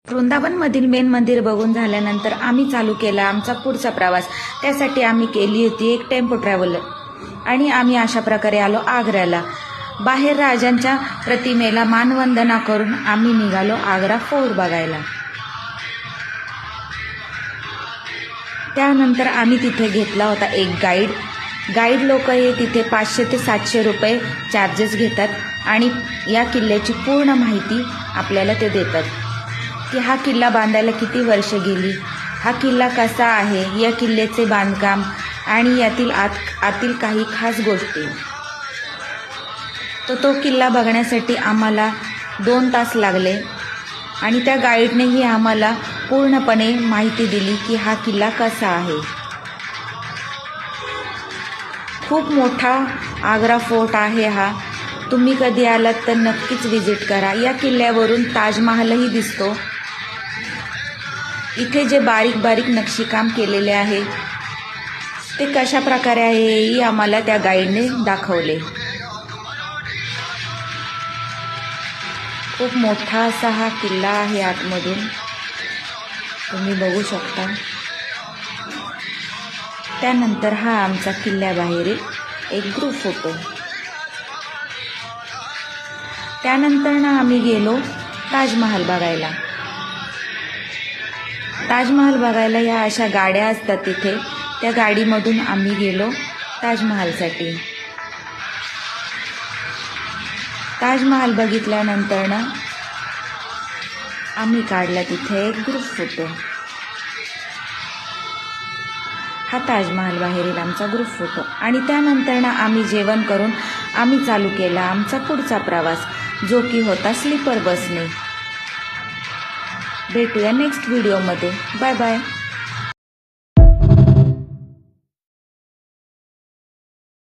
वृंदावनमधील main मंदिर बघून झाल्यानंतर आम्ही चालू केला आमचा पुढचा प्रवास। त्यासाठी आम्ही केली होती एक टेम्पो ट्रॅव्हलर आणि आम्ही अशा प्रकारे आलो आग्र्याला। बाहेर राजांच्या प्रतिमेला मानवंदना करून आम्ही निघालो आग्रा फोर्ट बघायला। त्यानंतर आम्ही तिथे घेतला होता एक गाईड लोक हे तिथे 500 ते 700 रुपये चार्जेस घेतात आणि या किल्ल्याची पूर्ण माहिती आपल्याला ते देतात की हा किल्ला बांधायला किती वर्ष गेली, हा किल्ला कसा आहे, या किल्ल्याचे बांधकाम आणि यातील आतील काही खास गोष्टी। तो किल्ला बघण्यासाठी आम्हाला 2 तास लागले आणि त्या गाईडनेही आम्हाला पूर्णपणे माहिती दिली की हा किल्ला कसा आहे। खूप मोठा आग्रा फोर्ट आहे हा। तुम्ही कधी आलात तर नक्कीच विजिट करा। या किल्ल्यावरून ताजमहलही दिसतो। इथे जे बारीक बारीक नक्षीकाम केलेले आहे ते कशा प्रकारे आहे हेही आम्हाला त्या गाईडने दाखवले। खूप मोठा असा हा किल्ला आहे, आतमधून तुम्ही बघू शकता। त्यानंतर हा आमचा किल्ल्याबाहेरील एक ग्रुप फोटो। त्यानंतर ना आम्ही गेलो ताजमहल बघायला। ताजमहल बघायला या अशा गाड्या असतात तिथे, त्या गाडीमधून आम्ही गेलो ताजमहलसाठी। ताजमहल बघितल्यानंतर ना आम्ही काढला तिथे एक ग्रुप फोटो। हा ताजमहल बाहेरील आमचा ग्रुप फोटो। आणि त्यानंतर ना आम्ही जेवण करून आम्ही चालू केला आमचा पुढचा प्रवास, जो की होता स्लीपर बसने। भेटूया नेक्स्ट व्हिडिओमध्ये। Bye bye.